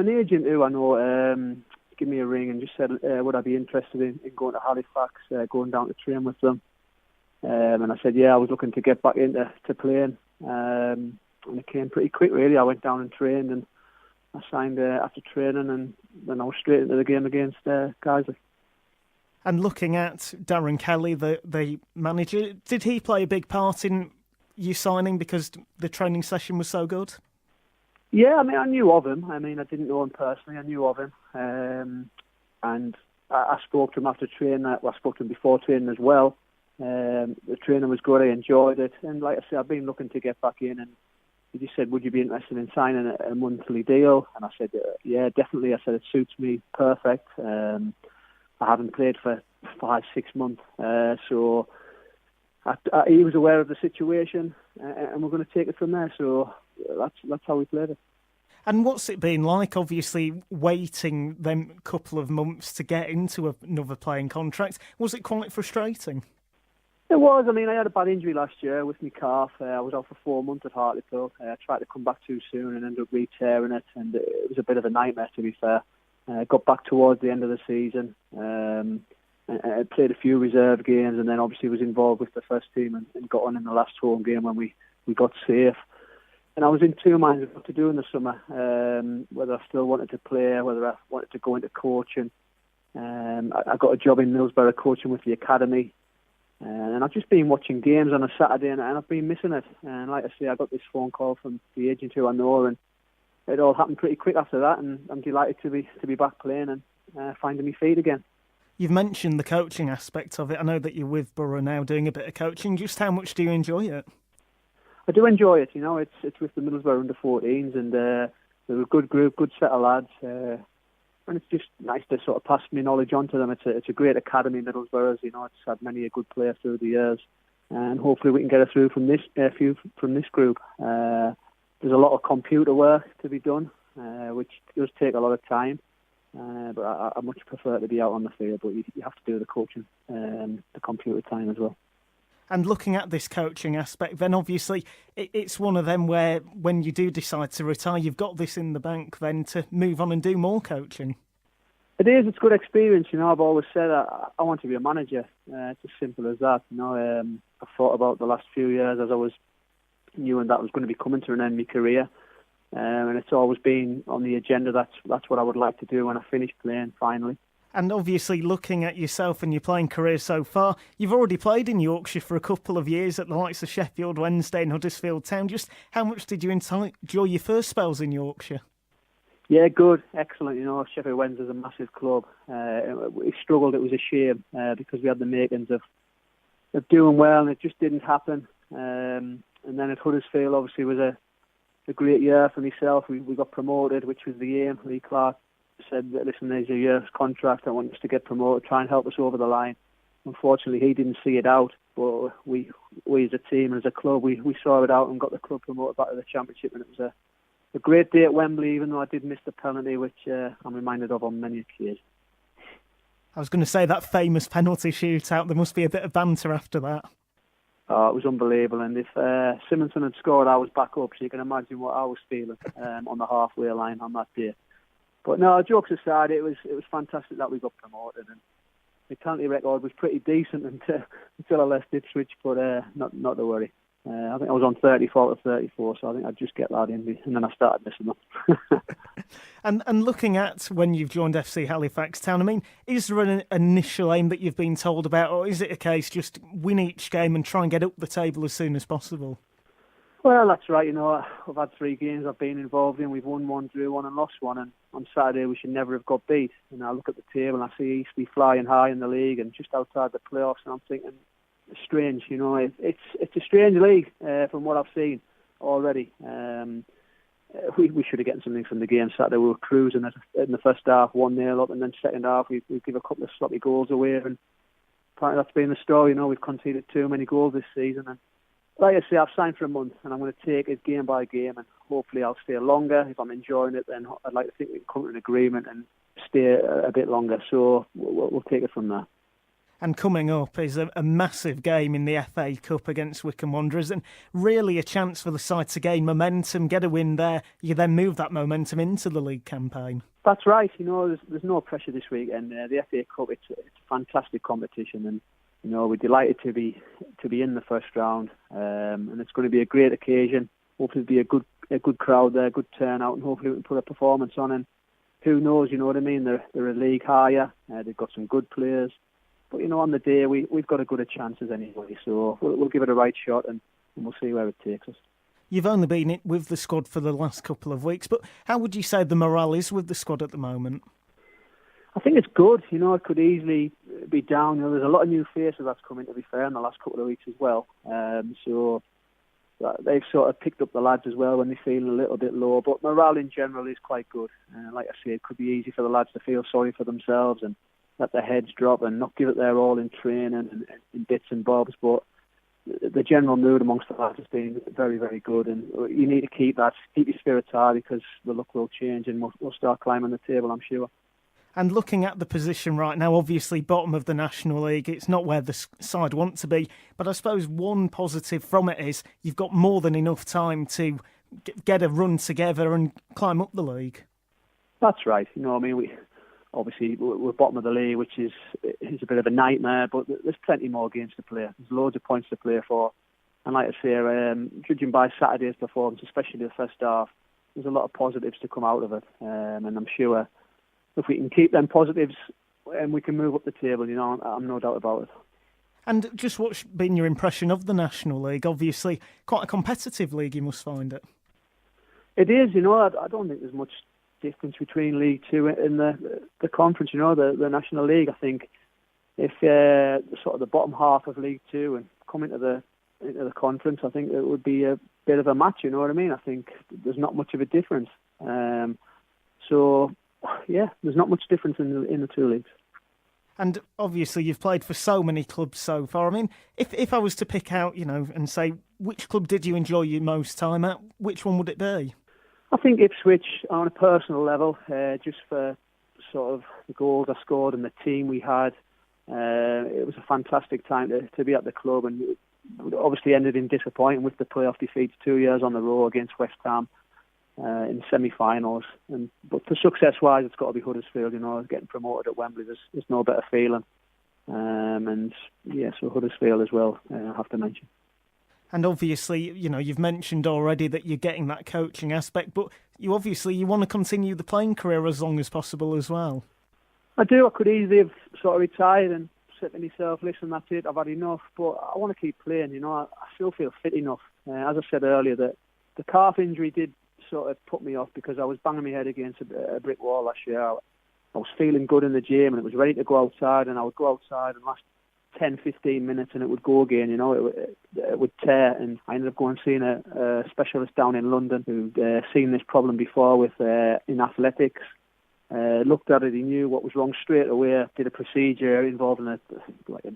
an agent who I know gave me a ring and just said, would I be interested in going to Halifax, going down to train with them? And I said, yeah, I was looking to get back into playing. And it came pretty quick, really. I went down and trained, and I signed after training, and then I was straight into the game against Kaiser. And looking at Darren Kelly, the manager, did he play a big part in you signing because the training session was so good? Yeah, I mean, I knew of him. I mean, I didn't know him personally. I knew of him. And I spoke to him after training. Well, I spoke to him before training as well. The training was good. I enjoyed it. And like I said, I've been looking to get back in. And he just said, would you be interested in signing a monthly deal? And I said, yeah, definitely. I said, it suits me perfect. I haven't played for 5-6 months. So he was aware of the situation, and we're going to take it from there. So that's how we played it. And what's it been like, obviously, waiting them couple of months to get into another playing contract? Was it quite frustrating? It was. I mean, I had a bad injury last year with my calf. I was out for 4 months at Hartlepool. I tried to come back too soon and ended up re-tearing it, and it was a bit of a nightmare, to be fair. I got back towards the end of the season. I played a few reserve games, and then obviously was involved with the first team and got on in the last home game when we got safe. And I was in two minds of what to do in the summer, whether I still wanted to play, whether I wanted to go into coaching. I got a job in Middlesbrough coaching with the academy. And I've just been watching games on a Saturday, and I've been missing it. And like I say, I got this phone call from the agent who I know, and it all happened pretty quick after that. And I'm delighted to be back playing and finding my feet again. You've mentioned the coaching aspect of it. I know that you're with Borough now doing a bit of coaching. Just how much do you enjoy it? I do enjoy it. You know, it's with the Middlesbrough under-14s, and they're a good group, good set of lads. And it's just nice to sort of pass my knowledge on to them. It's a great academy, Middlesbrough. You know, it's had many a good player through the years, and hopefully we can get it through from this from this group. There's a lot of computer work to be done, which does take a lot of time. But I much prefer to be out on the field. But you have to do the coaching, the computer time as well. And looking at this coaching aspect, then obviously it's one of them where when you do decide to retire, you've got this in the bank then to move on and do more coaching. It is. It's good experience. You know, I've always said I want to be a manager. It's as simple as that. You know, I've thought about the last few years as I was knew that was going to be coming to an end of my career. And it's always been on the agenda. That's what I would like to do when I finish playing, finally. And obviously, looking at yourself and your playing career so far, you've already played in Yorkshire for a couple of years at the likes of Sheffield Wednesday and Huddersfield Town. Just how much did you enjoy your first spells in Yorkshire? Yeah, good, excellent. You know, Sheffield Wednesday is a massive club. We struggled. It was a shame because we had the makings of doing well, and it just didn't happen. And then at Huddersfield, obviously, was a great year for myself. We got promoted, which was the aim. Lee Clark said, listen, there's a year's contract. I want us to get promoted, try and help us over the line. Unfortunately, he didn't see it out. But we as a team and as a club, we saw it out and got the club promoted back to the Championship. And it was a great day at Wembley, even though I did miss the penalty, which I'm reminded of on many occasions. I was going to say that famous penalty shootout. There must be a bit of banter after that. Oh, it was unbelievable. And if Simonson had scored, I was back up. So you can imagine what I was feeling on the halfway line on that day. But no, jokes aside, it was fantastic that we got promoted, and the penalty record was pretty decent until I left Ipswich, but not to worry. I think I was on 34 to 34, so I think I'd just get that in me, and then I started missing them. And looking at when you've joined FC Halifax Town, I mean, is there an initial aim that you've been told about, or is it a case just win each game and try and get up the table as soon as possible? Well, that's right. You know, I've had 3 games I've been involved in. We've won 1, drew 1 and lost 1. And on Saturday, we should never have got beat. And I look at the table and I see Eastleigh flying high in the league and just outside the playoffs. And I'm thinking, it's strange. You know, it's a strange league from what I've seen already. We should have gotten something from the game Saturday. We were cruising in the first half, 1-0 up. And then second half, we give a couple of sloppy goals away. And apparently that's been the story. You know, we've conceded too many goals this season. And like I say, I've signed for a month, and I'm going to take it game by game, and hopefully I'll stay longer. If I'm enjoying it, then I'd like to think we can come to an agreement and stay a bit longer. So we'll take it from there. And coming up is a massive game in the FA Cup against Wycombe Wanderers, and really a chance for the side to gain momentum, get a win there. You then move that momentum into the league campaign. That's right. There's no pressure this weekend. The FA Cup, it's a fantastic competition, and we're delighted to be in the first round, and it's going to be a great occasion. Hopefully, it'll be a good crowd there, good turnout, and hopefully we can put a performance on. And who knows? You know what I mean? They're a league higher. They've got some good players. But, on the day, we've got as good a chances anyway. So we'll give it a right shot and we'll see where it takes us. You've only been with the squad for the last couple of weeks, but how would you say the morale is with the squad at the moment? I think it's good. It could easily be down. There's a lot of new faces that's come in, to be fair, in the last couple of weeks as well. So they've sort of picked up the lads as well when they're feeling a little bit low. But morale in general is quite good. Like I say, it could be easy for the lads to feel sorry for themselves and let their heads drop and not give it their all in training and in bits and bobs. But the general mood amongst the lads has been very, very good. And you need to keep your spirits high, because the luck will change and we'll start climbing the table, I'm sure. And looking at the position right now, obviously bottom of the National League, it's not where the side want to be. But I suppose one positive from it is you've got more than enough time to get a run together and climb up the league. That's right. We're bottom of the league, which is a bit of a nightmare, but there's plenty more games to play. There's loads of points to play for. And like I say, judging by Saturday's performance, especially the first half, there's a lot of positives to come out of it. And I'm sure if we can keep them positives, we can move up the table, I'm no doubt about it. And just what's been your impression of the National League? Obviously, quite a competitive league, you must find it. It is, I don't think there's much difference between League Two and the conference, the National League. I think if sort of the bottom half of League Two and come into the conference, I think it would be a bit of a match, you know what I mean? I think there's not much of a difference. So, yeah, there's not much difference in the two leagues. And obviously you've played for so many clubs so far. I mean, if I was to pick out, and say, which club did you enjoy your most time at, which one would it be? I think Ipswich on a personal level, just for sort of the goals I scored and the team we had. It was a fantastic time to be at the club, and it obviously ended in disappointing with the playoff defeats 2 years on the row against West Ham in semi-finals. But for success-wise, it's got to be Huddersfield. Getting promoted at Wembley, there's no better feeling. So Huddersfield as well, I have to mention. And obviously, you've mentioned already that you're getting that coaching aspect, but you want to continue the playing career as long as possible as well. I do. I could easily have sort of retired and said to myself, listen, that's it, I've had enough, but I want to keep playing. I still feel fit enough. As I said earlier, that the calf injury did sort of put me off, because I was banging my head against a brick wall last year. I was feeling good in the gym and it was ready to go outside, and I would go outside and last 10-15 minutes and it would go again, it would tear. And I ended up going and seeing a specialist down in London who'd seen this problem before with in athletics. Looked at it, he knew what was wrong straight away, did a procedure involving a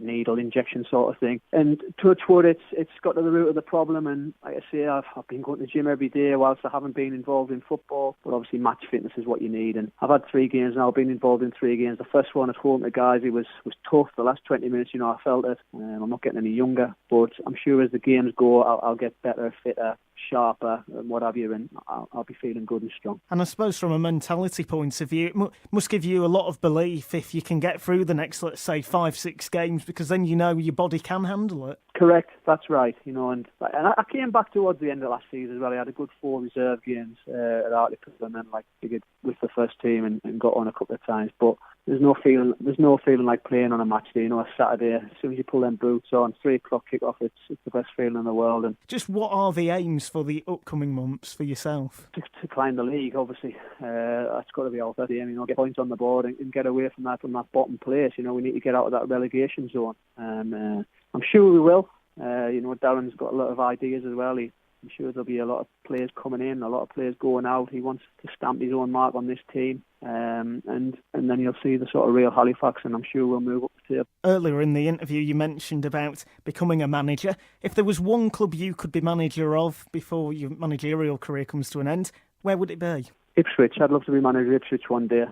needle injection sort of thing. And touch wood, it's got to the root of the problem. And like I say, I've been going to the gym every day whilst I haven't been involved in football. But obviously match fitness is what you need. And I've had 3 games now, I've been involved in 3 games. The first one at home to guys, it was tough. The last 20 minutes, I felt it. I'm not getting any younger, but I'm sure as the games go, I'll get better, fitter, sharper and what have you, and I'll be feeling good and strong. And I suppose from a mentality point of view, it must give you a lot of belief if you can get through the next, let's say, 5-6 games, because then your body can handle it. Correct, that's right. And I came back towards the end of last season as well. I had a good 4 reserve games at Hartlepool, and then figured with the first team and got on a couple of times. But there's no feeling like playing on a match day. A Saturday, as soon as you pull them boots on, 3 o'clock kick-off, it's the best feeling in the world. And just what are the aims for the upcoming months for yourself? To climb the league, obviously. That's got to be our first aim, get points on the board and get away from that bottom place. We need to get out of that relegation zone. I'm sure we will. Darren's got a lot of ideas as well. I'm sure there'll be a lot of players coming in, a lot of players going out. He wants to stamp his own mark on this team. And then you'll see the sort of real Halifax, and I'm sure we'll move up the table. Earlier in the interview, you mentioned about becoming a manager. If there was one club you could be manager of before your managerial career comes to an end, where would it be? Ipswich. I'd love to be manager of Ipswich one day.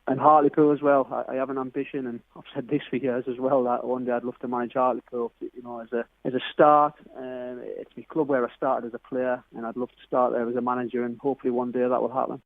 And Hartlepool as well. I have an ambition, and I've said this for years as well, that one day I'd love to manage Hartlepool. As a start. It's my club where I started as a player, and I'd love to start there as a manager, and hopefully one day that will happen.